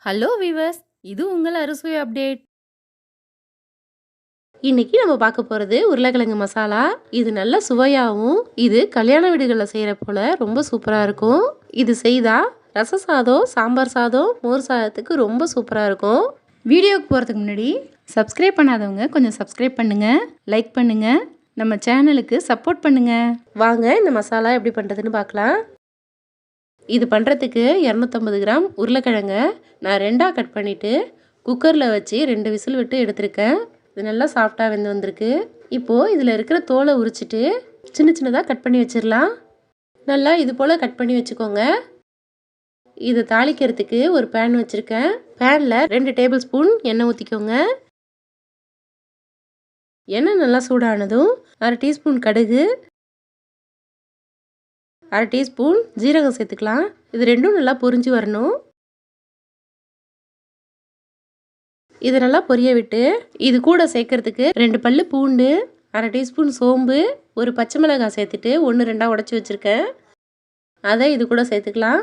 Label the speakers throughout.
Speaker 1: Hello viewers, இது உங்கள் அறுசுவை அப்டேட்.
Speaker 2: இன்னைக்கு நம்ம பார்க்க போகிறது உருளைக்கிழங்கு மசாலா. இது நல்ல சுவையாகவும் இது கல்யாண வீடுகளில் செய்கிற போல ரொம்ப சூப்பராக இருக்கும். இது செய்தால் ரச சாதம், சாம்பார் சாதம், மோர் சாதத்துக்கு ரொம்ப சூப்பராக இருக்கும்.
Speaker 1: வீடியோக்கு போகிறதுக்கு முன்னாடி சப்ஸ்கிரைப் பண்ணாதவங்க கொஞ்சம் சப்ஸ்கிரைப் பண்ணுங்கள், லைக் பண்ணுங்கள், நம்ம சேனலுக்கு சப்போர்ட் பண்ணுங்கள்.
Speaker 2: வாங்க இந்த மசாலா எப்படி பண்ணுறதுன்னு பார்க்கலாம். இது பண்ணுறதுக்கு 250 கிராம் உருளைக்கிழங்க நான் 2ஆக கட் பண்ணிவிட்டு குக்கரில் வச்சு 2 விசில் விட்டு எடுத்திருக்கேன். இது நல்லா சாஃப்டாக வெந்து வந்திருக்கு. இப்போது இதில் இருக்கிற தோலை உரிச்சிட்டு சின்ன சின்னதாக கட் பண்ணி வச்சிடலாம். நல்லா இது போல் கட் பண்ணி வச்சுக்கோங்க. இதை தாளிக்கிறதுக்கு ஒரு பேன் வச்சுருக்கேன். பேனில் 2 டேபிள் ஸ்பூன் எண்ணெய் ஊற்றிக்கோங்க. எண்ணெய் நல்லா சூடானதும் 1/2 டீஸ்பூன் கடுகு, 1/2 டீஸ்பூன் ஜீரகம் சேர்த்துக்கலாம். இது ரெண்டும் நல்லா பொரிஞ்சு வரணும். இது நல்லா பொரிய விட்டு இது கூட சேர்க்கறதுக்கு 2 பல்லு பூண்டு, 1/2 டீஸ்பூன் சோம்பு, ஒரு பச்சை மிளகாய் சேர்த்துட்டு 1-2 உடச்சி வச்சுருக்கேன். அதை இது கூட சேர்த்துக்கலாம்.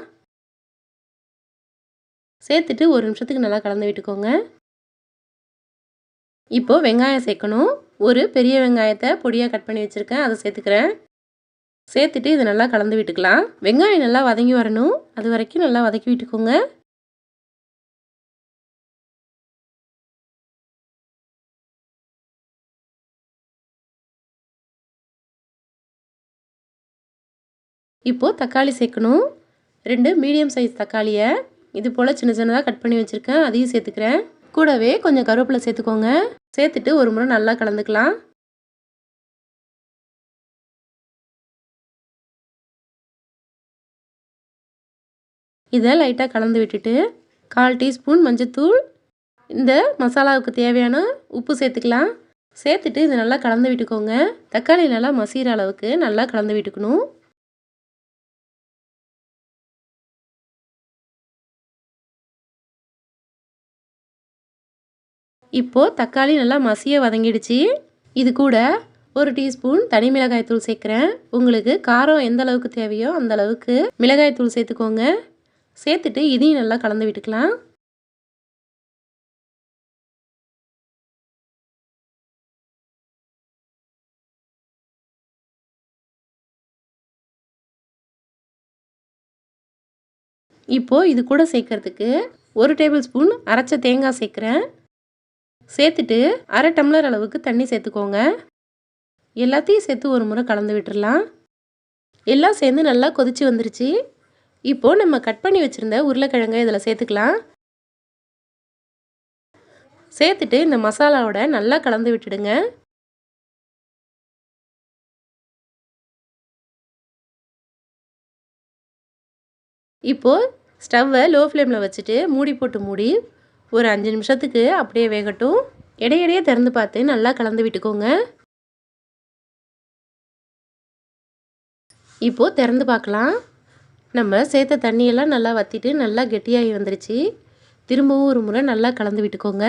Speaker 2: சேர்த்துட்டு 1 நிமிஷத்துக்கு நல்லா கலந்து விட்டுக்கோங்க. இப்போது வெங்காயம் சேர்க்கணும். ஒரு பெரிய வெங்காயத்தை பொடியாக கட் பண்ணி வச்சுருக்கேன், அதை சேர்த்துக்கிறேன். சேர்த்துட்டு இதை நல்லா கலந்து விட்டுக்கலாம். வெங்காயம் நல்லா வதங்கி வரணும், அது வரைக்கும் நல்லா வதக்கி விட்டுக்கோங்க. இப்போது தக்காளி சேர்க்கணும். 2 மீடியம் சைஸ் தக்காளியை இது போல் சின்ன சின்னதாக கட் பண்ணி வச்சுருக்கேன், அதையும் சேர்த்துக்கிறேன். கூடவே கொஞ்சம் கருவேப்பிலை சேர்த்துக்கோங்க. சேர்த்துட்டு ஒரு முறை நல்லா கலந்துக்கலாம். இதை லைட்டாக கலந்து விட்டுட்டு 1/4 டீஸ்பூன் மஞ்சத்தூள், இந்த மசாலாவுக்கு தேவையான உப்பு சேர்த்துக்கலாம். சேர்த்துட்டு இதை நல்லா கலந்து விட்டுக்கோங்க. தக்காளி நல்லா மசிகிற அளவுக்கு நல்லா கலந்து விட்டுக்கணும். இப்போது தக்காளி நல்லா மசிய வதங்கிடுச்சு. இது கூட 1 டீஸ்பூன் தனி மிளகாய் தூள் சேர்க்குறேன். உங்களுக்கு காரம் எந்த அளவுக்கு தேவையோ அந்த அளவுக்கு மிளகாய் தூள் சேர்த்துக்கோங்க. சேர்த்துட்டு இதையும் நல்லா கலந்து விட்டுக்கலாம். இப்போது இது கூட சேர்க்கறதுக்கு 1 டேபிள் ஸ்பூன் அரைச்ச தேங்காய் சேர்க்குறேன். சேர்த்துட்டு 1/2 டம்ளர் அளவுக்கு தண்ணி சேர்த்துக்கோங்க. எல்லாத்தையும் சேர்த்து ஒரு முறை கலந்து விட்டுடலாம். எல்லாம் சேர்ந்து நல்லா கொதிச்சு வந்துருச்சு. இப்போது நம்ம கட் பண்ணி வச்சுருந்த உருளைக்கிழங்கை இதில் சேர்த்துக்கலாம். சேர்த்துட்டு இந்த மசாலாவோட நல்லா கலந்து விட்டுடுங்க. இப்போது ஸ்டவ்வை லோ ஃப்ளேமில் வச்சுட்டு மூடி போட்டு மூடி ஒரு 5 நிமிஷத்துக்கு அப்படியே வேகட்டும். இடையிடையே திறந்து பார்த்து நல்லா கலந்து விட்டுக்கோங்க. இப்போது திறந்து பார்க்கலாம். நம்ம சேர்த்த தண்ணியெல்லாம் நல்லா வற்றிட்டு நல்லா கெட்டியாகி வந்துருச்சு. திரும்பவும் ஒரு முறை நல்லா கலந்து விட்டுக்கோங்க.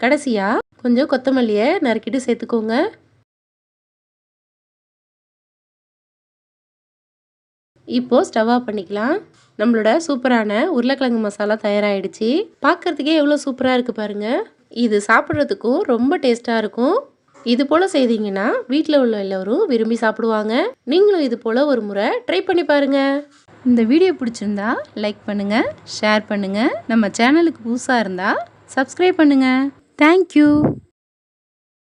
Speaker 2: கடைசியாக கொஞ்சம் கொத்தமல்லியை நறுக்கிட்டு சேர்த்துக்கோங்க. இப்போது ஸ்டவ் ஆஃப் பண்ணிக்கலாம். நம்மளோட சூப்பரான உருளைக்கிழங்கு மசாலா தயாராகிடுச்சு. பார்க்குறதுக்கே எவ்வளோ சூப்பராக இருக்குது பாருங்கள். இது சாப்பிட்றதுக்கும் ரொம்ப டேஸ்ட்டாக இருக்கும். இது போல் செய்தீங்கன்னா வீட்டில் உள்ள எல்லோரும் விரும்பி சாப்பிடுவாங்க. நீங்களும் இது போல் ஒரு முறை ட்ரை பண்ணி பாருங்கள்.
Speaker 1: இந்த வீடியோ பிடிச்சிருந்தா லைக் பண்ணுங்கள், ஷேர் பண்ணுங்கள். நம்ம சேனலுக்கு புதுசாக இருந்தால் சப்ஸ்கிரைப் பண்ணுங்கள். தேங்க்யூ.